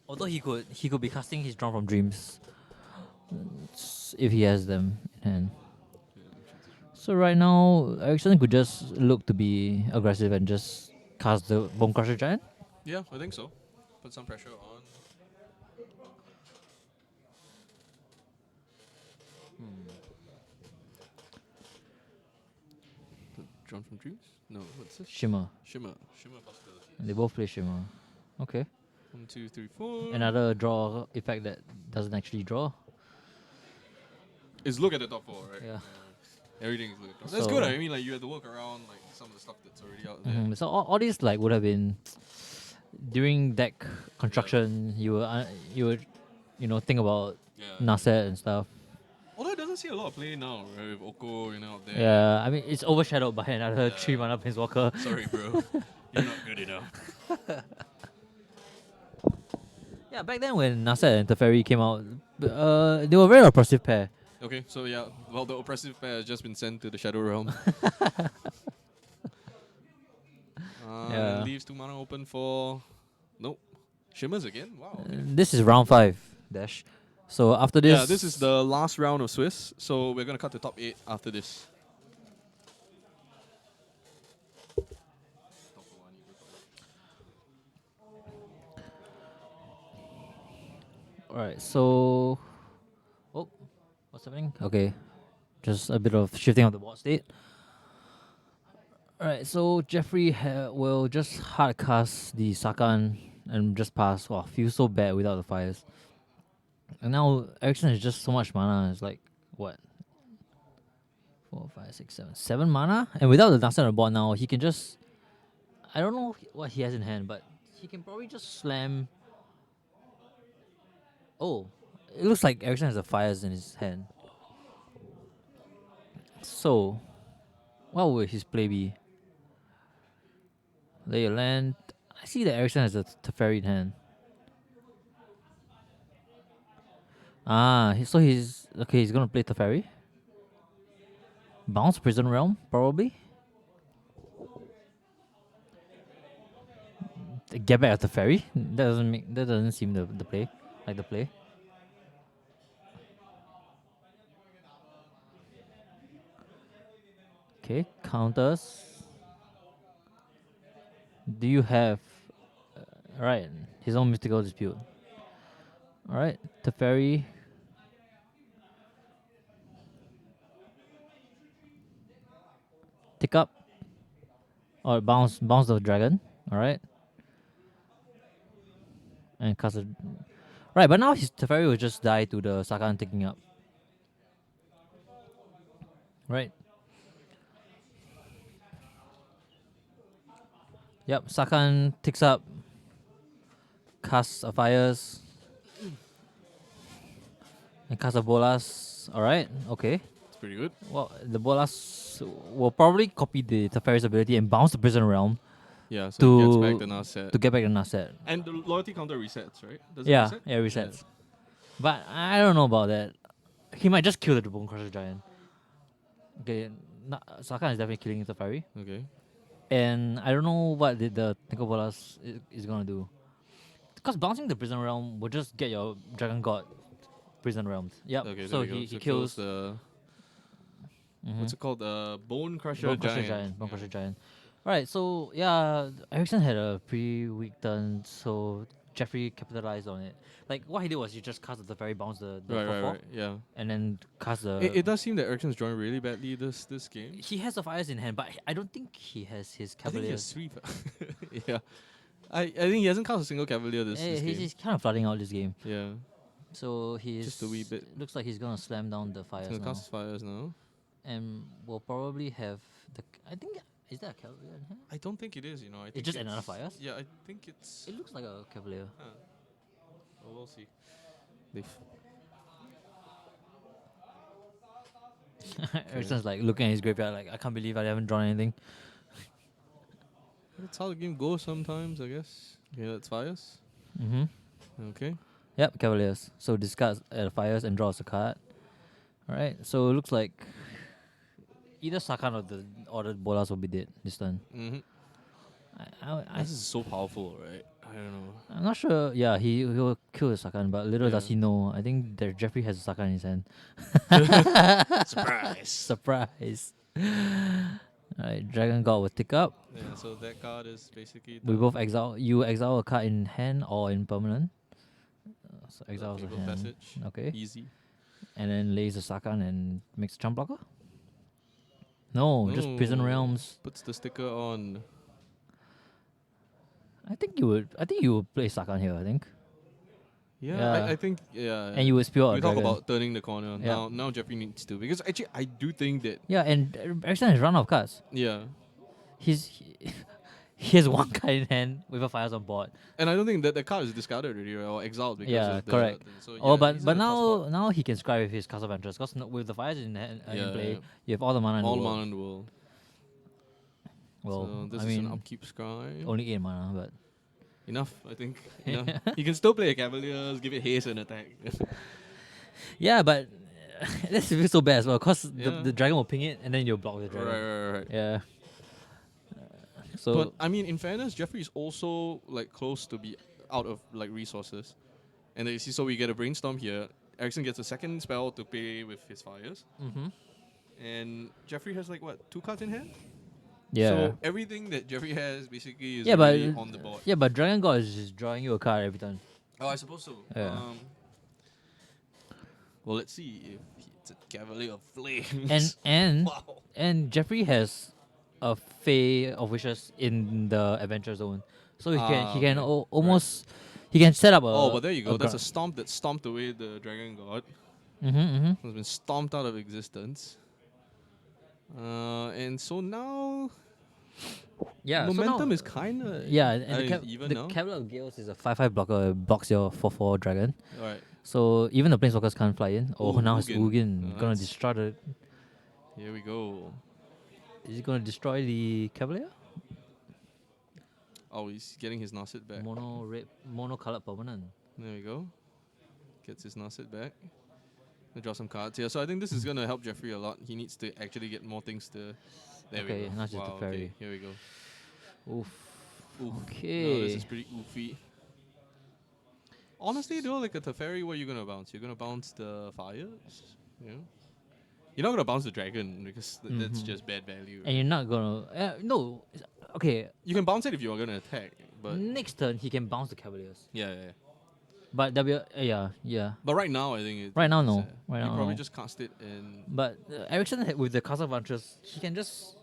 Although he could be casting his Drawn from Dreams if he has them in hand. So right now, Ericsson could just look to be aggressive and just cast the Bone Crusher Giant. Yeah, I think so. Put some pressure on. Drawn from Dreams? No, what's this? Shimmer. Shimmer. Shimmer possibilities. They both play Shimmer. Okay. 1, 2, 3, 4. Another draw effect that doesn't actually draw. Is look at the top 4, right? Yeah. Everything is look at the top. That's So- good. I mean, like you have to work around like some of the stuff that's already out there. So all these like would have been during deck construction. You would think about Yeah. Nasset and stuff. Although it doesn't see a lot of play now, right? With Oko, out there. Yeah, I mean it's overshadowed by another Yeah. 3 mana Planeswalker. Sorry, bro. You're not good enough. Yeah, back then when Nasset and Teferi came out, they were a very oppressive pair. Okay, so yeah, well, the oppressive pair has just been sent to the Shadow Realm. Yeah. And leaves 2 mana open for. Nope. Shimmers again? Wow. Okay. This is round 5, Dash. So after this, Yeah, this is the last round of Swiss, so we're gonna cut to top 8 after this. Alright, so what's happening? Okay, just a bit of shifting of the board state. Alright, so Jeffrey will just hard cast the Sakan and just pass. Wow, feels so bad without the fires. And now Ericsson has just so much mana. It's like what? 4, 5, 6, 7, 7 mana, and without the Nasser on the board now, he can just. I don't know what he has in hand, but he can probably just slam. Oh, it looks like Ericsson has the fires in his hand. So, what would his play be? Lay a land. I see that Ericsson has a Teferi in hand. So he's okay. He's gonna play Teferi. Bounce Prison Realm, probably. Get back at Teferi. That doesn't seem the play like the play. Okay, counters. Do you have right his own mystical dispute? All right, Teferi. Tick up. Or bounce the dragon. All right. And cast a. Right, but now his Teferi will just die to the Sakan taking up. Right. Yep, Sakan ticks up. Casts a fires. And casts a bolas. Alright, okay. It's pretty good. Well, the bolas will probably copy the Teferi's ability and bounce the Prison Realm Yeah, so To- it gets back the Nasset. to get back the Nasset. And the loyalty counter resets, right? Does it Yeah, reset? yeah, resets. But I don't know about that. He might just kill the Bone Crusher Giant. Okay, Sakan is definitely killing Teferi. Okay. And I don't know what the Nicol Bolas is gonna do. Because bouncing the Prison Realm will just get your Dragon God Prison Realms. Yep. Okay, so there we go. he kills the. Mhm. What's it called? Bone Crusher Bone Crusher Giant. Giant. Bone Yeah. Crusher Giant. Alright, so yeah, Ericsson had a pretty weak turn, so Jeffrey capitalized on it. Like what he did was he just cast the Teferi, bounce the Right, 4/4, right, right. Yeah. and then cast the. It does seem that Ericsson's drawing really badly this game. He has the fires in hand, but I don't think he has his I think he has Cavaliers. 3. Yeah. I think he hasn't cast a single Cavalier this game. He's kind of flooding out this game. Yeah. So he's Just a wee bit. Looks like he's gonna slam down the He's fires gonna now, cast his fires now. and we'll probably have the. I think is that a Cavalier in here? I don't think it is, I think It's just another fires. Yeah, I think it's. It looks like a Cavalier. Huh. Well, we'll see. They've- Ericsson's like looking at his graveyard like I can't believe I haven't drawn anything. That's how the game goes sometimes, I guess. Yeah, that's fires. Mm-hmm. Okay. Yep, Cavaliers. So discard fires and draws a card. Alright, so it looks like either Sakan or the Bolas will be dead this turn. Mm-hmm. I This is so powerful, right? I don't know. I'm not sure. Yeah, he will kill the Sakan, but little does Yeah. he know. I think that Jeffrey has a Sakan in his hand. Surprise. Surprise. Alright, Dragon God will tick up. Yeah, so that card is basically We done. both exile. You exile a card in hand or in permanent. So The exiles a Fabled hand. Passage. Okay. Easy. And then lays a Sakan and makes a jump blocker. No, just Prison No. Realms. Puts the sticker on. I think you would. I think you would play Sakan here. I think. Yeah, Yeah. I think And you would spew out we a talk dragon. about turning the corner. Yeah. Now Jeffrey needs to, because actually I do think that Yeah, and Ericsson has run out of cards. yeah, He has one card in hand with a fires on board. and I don't think that the card is discarded already or exiled because Yeah, of the correct. so Oh, yeah, he's but in a tough spot. now he can scry with his Castle of Interest because with the fires in hand, in Yeah, play, yeah. you have all the mana in All the world. mana in the world. Well, So this I is an mean, upkeep scry. only 8 mana, but Enough, I think. Enough. He can still play a Cavaliers, give it haste and attack. yeah, but that's feel so bad as well because Yeah. the dragon will ping it and then you'll block the right, dragon. right, right. Yeah. So But I mean, in fairness, Jeffrey is also like close to be out of like resources, and then you see, so we get a brainstorm here. Ericsson gets a second spell to play with his fires, and Jeffrey has like what, 2 cards in hand. yeah. So everything that Jeffrey has basically is Yeah, but already on the board. yeah, but Dragon God is just drawing you a card every turn. Oh, I suppose so. Yeah. Well, let's see if it's a Cavalier of Flames. And wow. and Jeffrey has a Fae of Wishes in the Adventure Zone, so he can okay. almost he can set up a. Oh, but there you go. That's a gra- stomp that stomped away the Dragon God. Has been stomped out of existence. And so now Yeah, momentum so now, is kind of yeah, and even the now. Cavalier of Gales is a 5/5 blocker, blocks your 4/4 dragon. All right, So even the planeswalkers can't fly in. Oh, Ooh, now it's Ugin. Ugin No, gonna that's- destroy the. here we go. Is he gonna destroy the Cavalier? Oh, he's getting his Narset back. Mono colored permanent. There we go. Gets his Narset back. Gonna draw some cards here. So I think this is gonna help Jeffrey a lot. He needs to actually get more things to. There we Okay, go. not just the Wow, fairy. okay, here we go. Oof. Oof. Okay. No, this is pretty oofy. Honestly, though, like a Teferi, what are you gonna bounce? You're gonna bounce the fires, you know? You're not gonna bounce the dragon because that's just bad value. And you're not gonna no. Okay, You can bounce it if you're gonna attack, but next turn he can bounce the Cavaliers. yeah. But yeah. But right now, I think Right now, it's, no. Right you now, probably no. just cast it and But Ericsson with the Castle of Interest, he can just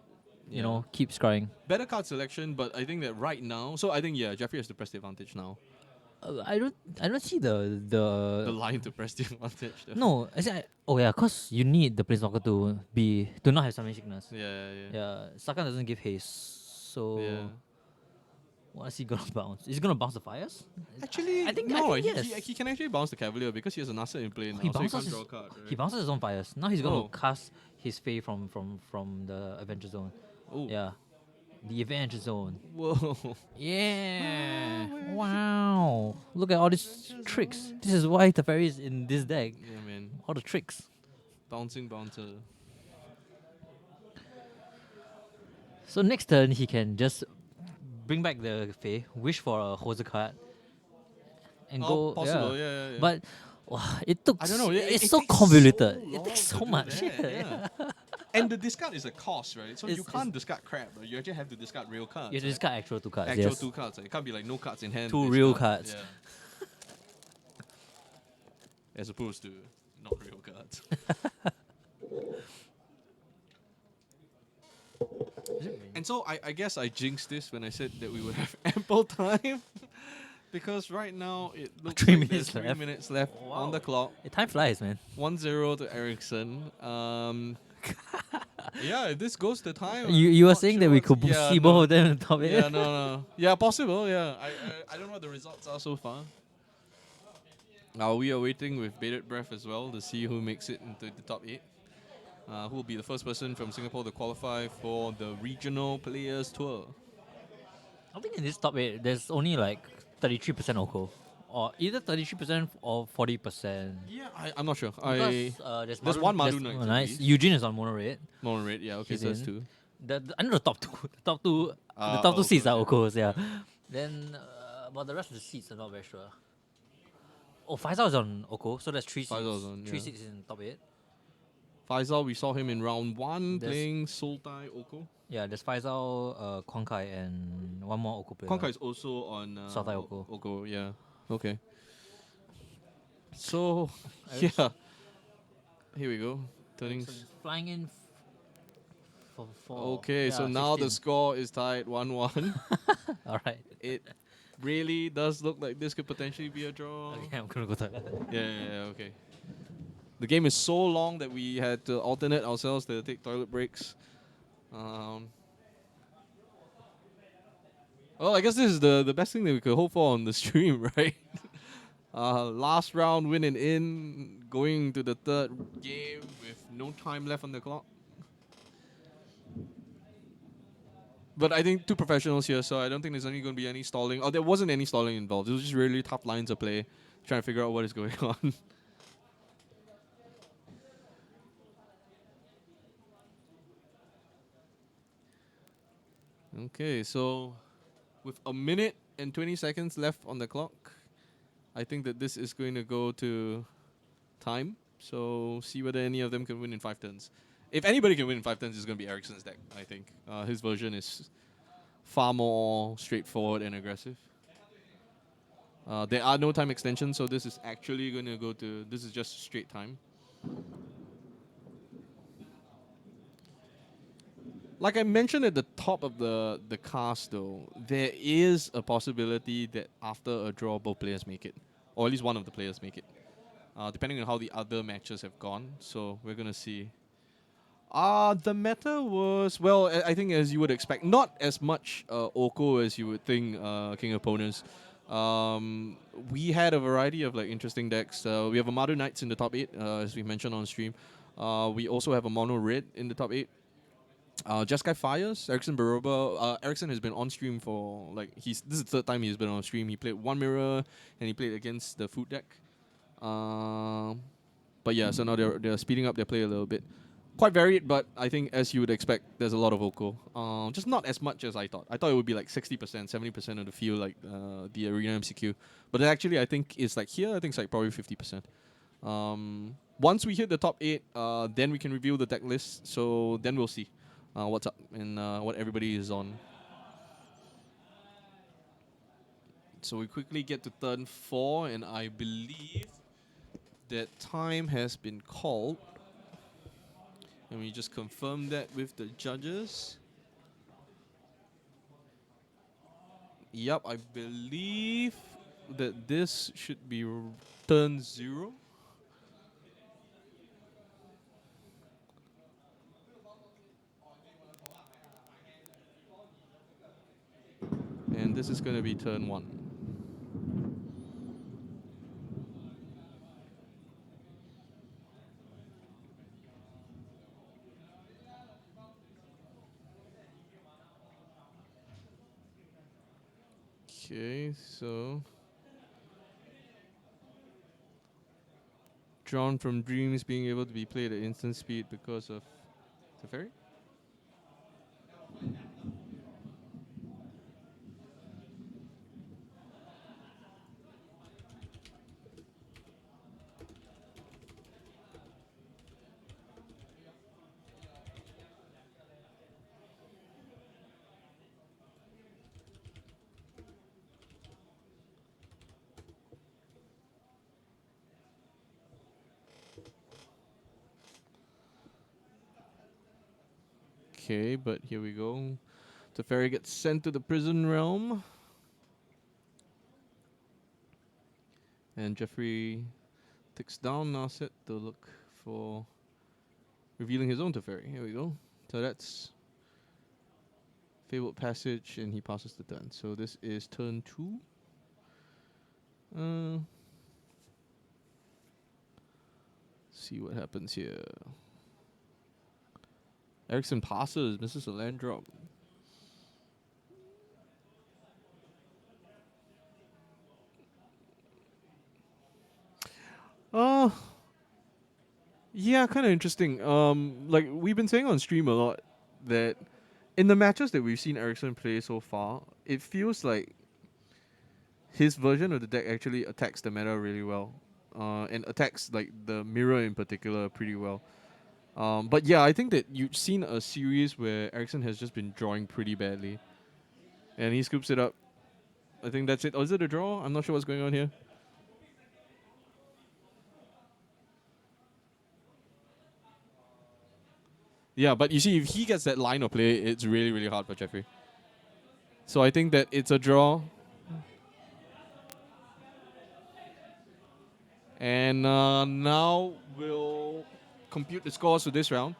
Yeah. you know keep scrying. better card selection. But I think that right now, so I think Jeffrey has to press the advantage now. I don't see The the line to press the advantage. no. Oh yeah, cause you need the planeswalker to not have summon sickness. Yeah. Yeah, Sakan doesn't give haste, so Yeah. what is he gonna bounce? Is he gonna bounce the fires? Actually, I think no. yes. He can actually bounce the Cavalier because he has a Narset in play now, He so he bounces can't his, draw a card. Right? he bounces his own fires. Now he's gonna Oh. cast his Fae from the Adventure Zone. Ooh. Yeah, the Adventure Zone. Whoa. Yeah. where is Wow. Look at all these tricks. This is why Teferi is in this deck. Yeah, man. All the tricks. Bouncing bouncer. So next turn he can just bring back the Fae, wish for a Hoser card, and go. possible. Yeah. Yeah. But wow, it took. I don't know. It's it so takes convoluted. so It long takes to so do much. that, yeah. And the discard is a cost, right? So you It's- can't discard crap. Right? You actually have to discard real cards. You have to right? discard actual 2 cards. Actual yes. 2 cards. Right? It can't be like no cards in hand. 2 to real discard. cards. Yeah. As opposed to not real cards. And so I guess I jinxed this when I said that we would have ample time. Because right now it looks 3 like minutes there's 3 left. minutes left on the clock. Time flies, man. 1-0 to Ericsson. Yeah, if this goes to time. You I'm were not saying sure that we what's- could yeah, see no. both of them on top of Yeah, it. no. Yeah, possible, yeah. I don't know what the results are so far. Now we are waiting with bated breath as well to see who makes it into the top 8. Who will be the first person from Singapore to qualify for the Regional Players Tour. I think in this top 8, there's only like 33% Oko. Or either 33% or 40%. Yeah, I'm not sure. Because, there's one Madu there's- Knight oh, at nice. least. Eugene is on mono red. Mono Red, yeah, okay, He's so that's in. 2. I know the top two. The top two seats are okay, Okos, yeah. Then But the rest of the seats I'm not very sure. Oh, Faisal is on Oko, so that's 3 seats. Faisal's on, 3 yeah. seats in top 8. Faisal, we saw him in round 1 There's- playing Sultai Oko. Yeah, there's Faisal, Kwankai, and one more Oko player. Konkai is also on Sultai Oko. Oko, yeah. Okay. So, Ericsson- yeah. Here we go. Turning. Ericsson's flying in for 4. Okay, so Yeah, now the 16. score is tied 1-1. All right. It really does look like this could potentially be a draw. Okay, I'm gonna go toilet. Yeah, okay. The game is so long that we had to alternate ourselves to take toilet breaks. Well, I guess this is the best thing that we could hope for on the stream, right? Last round winning in, going to the third game with no time left on the clock. But I think two professionals here, so I don't think there's only going to be any stalling. Oh, there wasn't any stalling involved. It was just really tough lines of play, trying to figure out what is going on. Okay, so with a minute and 20 seconds left on the clock, I think that this is going to go to time. So see whether any of them can win in 5 turns. If anybody can win in 5 turns, it's going to be Ericsson's deck, I think. His version is far more straightforward and aggressive. There are no time extensions, so this is actually going to go to... This is just straight time. Like I mentioned at the top of the cast, though, there is a possibility that after a draw, both players make it. Or at least one of the players make it. Depending on how the other matches have gone. So we're going to see. The meta was, well, I think as you would expect, not as much Oko as you would think King Opponents. We had a variety of like interesting decks. We have a Madu Knights in the top 8, as we mentioned on stream. We also have a Mono Red in the top 8. Jeskai Fires, Ericsson Baroba. Ericsson has been on stream for this is the third time he's been on stream. He played one mirror and he played against the food deck. But yeah, so now they're speeding up their play a little bit. Quite varied, but I think as you would expect, there's a lot of Oko. Just not as much as I thought. I thought it would be like 60%, 70% of the field, like the Arena MCQ. But actually, I think it's like here, I think it's like probably 50%. Once we hit the top 8, then we can reveal the deck list. So then we'll see what's up and what everybody is on. So we quickly get to turn 4, and I believe that time has been called. And we just confirm that with the judges. Yep, I believe that this should be turn 0. And this is going to be turn 1. Okay, so drawn from Dreams being able to be played at instant speed because of Teferi? Okay, but here we go. Teferi gets sent to the prison realm. And Jeffrey takes down Narset to look for revealing his own Teferi. Here we go. So that's Fabled Passage, and he passes the turn. So this is turn 2. See what happens here. Ericsson passes, misses a land drop. Yeah, kind of interesting. Like we've been saying on stream a lot that in the matches that we've seen Ericsson play so far, it feels like his version of the deck actually attacks the meta really well, and attacks like the mirror in particular pretty well. But yeah, I think that you've seen a series where Ericsson has just been drawing pretty badly, and he scoops it up. I think that's it. Oh, is it a draw? I'm not sure what's going on here. Yeah, but you see, if he gets that line of play, it's really, really hard for Jeffrey. So I think that it's a draw. And now we'll compute the scores for this round.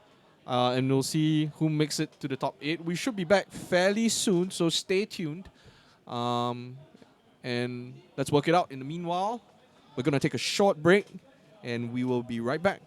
And we'll see who makes it to the top 8. We should be back fairly soon, so stay tuned. And let's work it out. In the meanwhile, we're going to take a short break, and we will be right back.